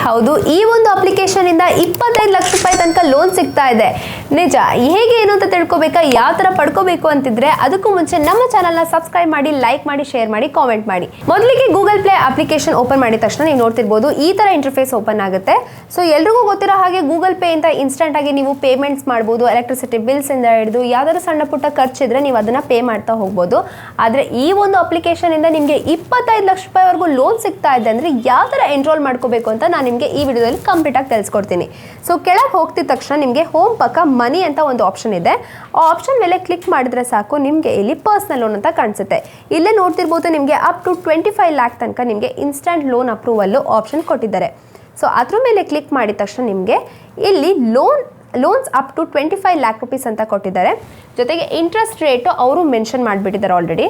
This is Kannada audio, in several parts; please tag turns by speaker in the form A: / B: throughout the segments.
A: ಹೌದು, ಈ ಒಂದು ಅಪ್ಲಿಕೇಶನ್ ಇಂದ 25 ಲಕ್ಷ ರೂಪಾಯಿ ತನಕ ಲೋನ್ ಸಿಗ್ತಾ ಇದೆ. ನಿಜ. ಹೇಗೆ ಏನು ಅಂತ ತಿಳ್ಕೊಬೇಕಾ, ಯಾವ ತರ ಪಡ್ಕೋಬೇಕು ಅಂತಿದ್ರೆ ಅದಕ್ಕೂ ಮುಂಚೆ ನಮ್ಮ ಚಾನಲ್ನ ಸಬ್ಸ್ಕ್ರೈಬ್ ಮಾಡಿ, ಲೈಕ್ ಮಾಡಿ, ಶೇರ್ ಮಾಡಿ, ಕಾಮೆಂಟ್ ಮಾಡಿ. ಮೊದಲಿಗೆ ಗೂಗಲ್ ಪ್ಲೇ ಅಪ್ಲಿಕೇಶನ್ ಓಪನ್ ಮಾಡಿದ ತಕ್ಷಣ ನೀವು ನೋಡ್ತಿರ್ಬೋದು ಈ ತರ ಇಂಟರ್ಫೇಸ್ ಓಪನ್ ಆಗುತ್ತೆ. ಸೊ ಎಲ್ರಿಗೂ ಗೊತ್ತಿರೋ ಹಾಗೆ ಗೂಗಲ್ ಪೇ ಅಂತ ಇನ್ಸ್ಟೆಂಟ್ ಆಗಿ ನೀವು ಪೇಮೆಂಟ್ಸ್ ಮಾಡ್ಬೋದು. ಎಲೆಕ್ಟ್ರಿಸಿಟಿ ಬಿಲ್ಸ್ ಇಂದ ಹಿಡಿದು ಯಾವ್ದಾದ್ರು ಸಣ್ಣ ಪುಟ್ಟ ಖರ್ಚಿದ್ರೆ ನೀವು ಅದನ್ನ ಪೇ ಮಾಡ್ತಾ ಹೋಗ್ಬೋದು. ಆದ್ರೆ ಈ ಒಂದು ಅಪ್ಲಿಕೇಶನ್ ಇಂದ ನಿಮಗೆ 25 ಲಕ್ಷ ರೂಪಾಯಿವರೆಗೂ ಲೋನ್ ಸಿಗ್ತಾ ಇದೆ ಅಂದ್ರೆ ಯಾವ ತರ ಎನ್ರೋಲ್ ಮಾಡ್ಕೋಬೇಕು ಅಂತ ನಾನು ನಿಮಗೆ ಈ ವಿಡಿಯೋದಲ್ಲಿ ಕಂಪ್ಲೀಟ್ ಆಗಿ ತಿಳಿಸ್ಕೊಡ್ತೀನಿ. ಸೊ ಕೆಳಗೆ ಹೋಗ್ತಿದ ತಕ್ಷಣ ನಿಮಗೆ ಹೋಮ್ ಪಕ್ಕ ಮನಿ ಅಂತ ಒಂದು ಆಪ್ಷನ್ ಇದೆ. ಆ ಆಪ್ಷನ್ ಮೇಲೆ ಕ್ಲಿಕ್ ಮಾಡಿದ್ರೆ ಸಾಕು, ನಿಮಗೆ ಇಲ್ಲಿ ಪರ್ಸನಲ್ ಲೋನ್ ಅಂತ ಕಾಣಿಸುತ್ತೆ. ಇಲ್ಲೇ ನೋಡ್ತಿರ್ಬೋದು ನಿಮಗೆ ಅಪ್ ಟು 25 ಲ್ಯಾಕ್ ತನಕ ನಿಮಗೆ ಇನ್ಸ್ಟಂಟ್ ಲೋನ್ ಅಪ್ರೂವಲ್ ಆಪ್ಷನ್ ಕೊಟ್ಟಿದ್ದಾರೆ. ಸೊ ಅದ್ರ ಮೇಲೆ ಕ್ಲಿಕ್ ಮಾಡಿದ ತಕ್ಷಣ ನಿಮಗೆ ಇಲ್ಲಿ loans up to 25 lakh rupees ಅಂತ ಕೊಟ್ಟಿದ್ದಾರೆ. ಜೊತೆಗೆ ಇಂಟ್ರೆಸ್ಟ್ ರೇಟು ಅವರು ಮೆನ್ಷನ್ ಮಾಡಿಬಿಟ್ಟಿದ್ದಾರೆ ಆಲ್ರೆಡಿ.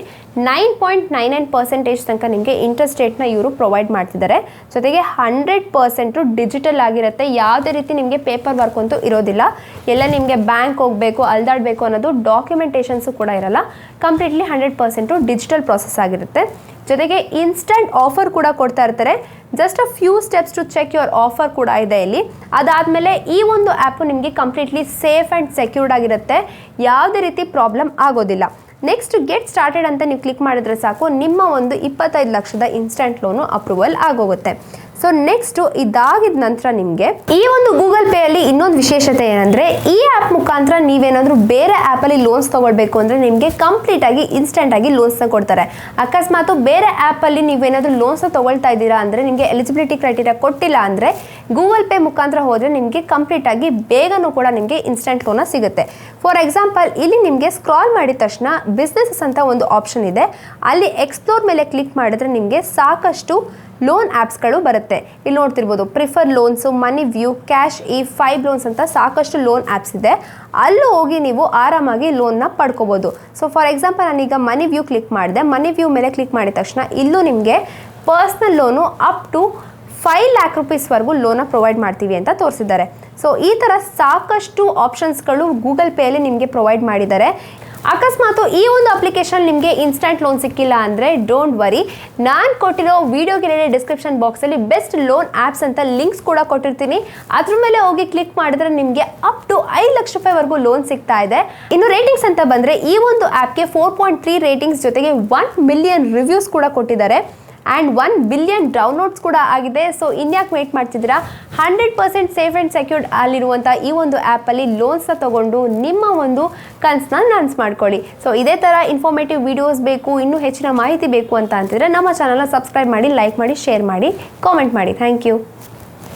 A: 9.99% ತನಕ ನಿಮಗೆ ಇಂಟ್ರೆಸ್ಟ್ ರೇಟ್ನ ಇವರು ಪ್ರೊವೈಡ್ ಮಾಡ್ತಿದ್ದಾರೆ. ಜೊತೆಗೆ 100% ಡಿಜಿಟಲ್ ಆಗಿರುತ್ತೆ. ಯಾವುದೇ ರೀತಿ ನಿಮಗೆ ಪೇಪರ್ ವರ್ಕ್ ಅಂತೂ ಇರೋದಿಲ್ಲ. ಎಲ್ಲ ನಿಮಗೆ ಬ್ಯಾಂಕ್ ಹೋಗಬೇಕು, ಅಲ್ದಾಡಬೇಕು ಅನ್ನೋದು ಡಾಕ್ಯುಮೆಂಟೇಷನ್ಸು ಕೂಡ ಇರಲ್ಲ. ಕಂಪ್ಲೀಟ್ಲಿ 100% ಡಿಜಿಟಲ್ ಪ್ರಾಸೆಸ್ ಆಗಿರುತ್ತೆ. ಜೊತೆಗೆ ಇನ್ಸ್ಟಂಟ್ ಆಫರ್ ಕೂಡ ಕೊಡ್ತಾ ಇರ್ತಾರೆ. Just a few steps to check your offer ಕೂಡ ಇದೆ ಇಲ್ಲಿ. ಅದಾದಮೇಲೆ ಈ ಒಂದು ಆ್ಯಪು ನಿಮಗೆ ಕಂಪ್ಲೀಟ್ಲಿ ಸೇಫ್ ಆ್ಯಂಡ್ ಸೆಕ್ಯೂರ್ಡ್ ಆಗಿರುತ್ತೆ. ಯಾವುದೇ ರೀತಿ ಪ್ರಾಬ್ಲಮ್ ಆಗೋದಿಲ್ಲ. ನೆಕ್ಸ್ಟ್ ಗೆಟ್ ಸ್ಟಾರ್ಟೆಡ್ ಅಂತ ನೀವು ಕ್ಲಿಕ್ ಮಾಡಿದ್ರೆ ಸಾಕು, ನಿಮ್ಮ ಒಂದು 25 ಲಕ್ಷದ ಇನ್ಸ್ಟಂಟ್ ಲೋನು ಅಪ್ರೂವಲ್ ಆಗೋಗುತ್ತೆ. ಸೊ ನೆಕ್ಸ್ಟು ಇದಾಗಿದ ನಂತರ ನಿಮಗೆ ಈ ಒಂದು ಗೂಗಲ್ ಪೇ ಅಲ್ಲಿ ಇನ್ನೊಂದು ವಿಶೇಷತೆ ಏನಂದರೆ, ಈ ಆ್ಯಪ್ ಮುಖಾಂತರ ನೀವೇನಾದರೂ ಬೇರೆ ಆ್ಯಪಲ್ಲಿ ಲೋನ್ಸ್ ತೊಗೊಳ್ಬೇಕು ಅಂದರೆ ನಿಮಗೆ ಕಂಪ್ಲೀಟ್ ಆಗಿ ಇನ್ಸ್ಟೆಂಟ್ ಆಗಿ ಲೋನ್ಸ್ನ ಕೊಡ್ತಾರೆ. ಅಕಸ್ಮಾತ್ ಬೇರೆ ಆ್ಯಪಲ್ಲಿ ನೀವೇನಾದರೂ ಲೋನ್ಸ್ನ ತೊಗೊಳ್ತಾ ಇದ್ದೀರಾ ಅಂದರೆ ನಿಮಗೆ ಎಲಿಜಿಬಿಲಿಟಿ ಕ್ರೈಟೀರಿಯಾ ಕೊಟ್ಟಿಲ್ಲ ಅಂದರೆ ಗೂಗಲ್ ಪೇ ಮುಖಾಂತರ ಹೋದರೆ ನಿಮಗೆ ಕಂಪ್ಲೀಟ್ ಆಗಿ ಬೇಗನೂ ಕೂಡ ನಿಮಗೆ ಇನ್ಸ್ಟೆಂಟ್ ಲೋನ ಸಿಗುತ್ತೆ. ಫಾರ್ ಎಕ್ಸಾಂಪಲ್ ಇಲ್ಲಿ ನಿಮಗೆ ಸ್ಕ್ರಾಲ್ ಮಾಡಿದ ತಕ್ಷಣ ಬಿಸ್ನೆಸಸ್ ಅಂತ ಒಂದು ಆಪ್ಷನ್ ಇದೆ. ಅಲ್ಲಿ ಎಕ್ಸ್ಪ್ಲೋರ್ ಮೇಲೆ ಕ್ಲಿಕ್ ಮಾಡಿದ್ರೆ ನಿಮಗೆ ಸಾಕಷ್ಟು ಲೋನ್ ಆ್ಯಪ್ಸ್ಗಳು ಬರುತ್ತೆ. ಇಲ್ಲಿ ನೋಡ್ತಿರ್ಬೋದು ಪ್ರಿಫರ್ ಲೋನ್ಸು, ಮನಿ ವ್ಯೂ, ಕ್ಯಾಶ್ ಈ 5 ಲೋನ್ಸ್ ಅಂತ ಸಾಕಷ್ಟು ಲೋನ್ ಆ್ಯಪ್ಸ್ ಇದೆ. ಅಲ್ಲೂ ಹೋಗಿ ನೀವು ಆರಾಮಾಗಿ ಲೋನ್ನ ಪಡ್ಕೋಬೋದು. ಸೊ ಫಾರ್ ಎಕ್ಸಾಂಪಲ್ ನಾನೀಗ ಮನಿ ವ್ಯೂ ಕ್ಲಿಕ್ ಮಾಡಿದೆ. ಮನಿ ವ್ಯೂ ಮೇಲೆ ಕ್ಲಿಕ್ ಮಾಡಿದ ತಕ್ಷಣ ಇಲ್ಲೂ ನಿಮಗೆ personal loan up to 5 lakh ರುಪೀಸ್ವರೆಗೂ ಲೋನ ಪ್ರೊವೈಡ್ ಮಾಡ್ತೀವಿ ಅಂತ ತೋರಿಸಿದ್ದಾರೆ. ಸೊ ಈ ಥರ ಸಾಕಷ್ಟು ಆಪ್ಷನ್ಸ್ಗಳು ಗೂಗಲ್ ಪೇಯಲ್ಲಿ ನಿಮಗೆ ಪ್ರೊವೈಡ್ ಮಾಡಿದ್ದಾರೆ. ಅಕಸ್ಮಾತ್ ಈ ಒಂದು ಅಪ್ಲಿಕೇಶನ್ ನಿಮಗೆ ಇನ್ಸ್ಟಂಟ್ ಲೋನ್ ಸಿಕ್ಕಿಲ್ಲ ಅಂದರೆ ಡೋಂಟ್ ವರಿ, ನಾನು ಕೊಟ್ಟಿರೋ ವಿಡಿಯೋಗೆ ಡಿಸ್ಕ್ರಿಪ್ಷನ್ ಬಾಕ್ಸಲ್ಲಿ ಬೆಸ್ಟ್ ಲೋನ್ ಆ್ಯಪ್ಸ್ ಅಂತ ಲಿಂಕ್ಸ್ ಕೂಡ ಕೊಟ್ಟಿರ್ತೀನಿ. ಅದ್ರ ಮೇಲೆ ಹೋಗಿ ಕ್ಲಿಕ್ ಮಾಡಿದ್ರೆ ನಿಮಗೆ ಅಪ್ ಟು 5 ಲಕ್ಷ ರೂಪಾಯಿವರೆಗೂ ಲೋನ್ ಸಿಗ್ತಾ ಇದೆ. ಇನ್ನು ರೇಟಿಂಗ್ಸ್ ಅಂತ ಬಂದರೆ ಈ ಒಂದು ಆ್ಯಪ್ಗೆ 4.3 ರೇಟಿಂಗ್ಸ್ ಜೊತೆಗೆ 1 ಮಿಲಿಯನ್ ರಿವ್ಯೂಸ್ ಕೂಡ ಕೊಟ್ಟಿದ್ದಾರೆ. ಆ್ಯಂಡ್ 1 ಬಿಲಿಯನ್ ಡೌನ್ಲೋಡ್ಸ್ ಕೂಡ ಆಗಿದೆ. ಸೊ ಇನ್ಯಾಕೆ ವೇಟ್ ಮಾಡ್ತಿದ್ದೀರಾ, 100% ಸೇಫ್ ಆ್ಯಂಡ್ ಸೆಕ್ಯೂರ್ಡ್ ಅಲ್ಲಿರುವಂಥ ಈ ಒಂದು ಆ್ಯಪಲ್ಲಿ ಲೋನ್ಸ್ನ ತೊಗೊಂಡು ನಿಮ್ಮ ಒಂದು ಕನಸನ್ನ ನನಸು ಮಾಡ್ಕೊಳ್ಳಿ. ಸೊ ಇದೇ ಥರ ಇನ್ಫಾರ್ಮೇಟಿವ್ ವೀಡಿಯೋಸ್ ಬೇಕು, ಇನ್ನೂ ಹೆಚ್ಚಿನ ಮಾಹಿತಿ ಬೇಕು ಅಂತ ಅಂತಿದ್ರೆ ನಮ್ಮ ಚಾನಲ್ನ ಸಬ್ಸ್ಕ್ರೈಬ್ ಮಾಡಿ, ಲೈಕ್ ಮಾಡಿ, ಶೇರ್ ಮಾಡಿ, ಕಾಮೆಂಟ್ ಮಾಡಿ. Thank you.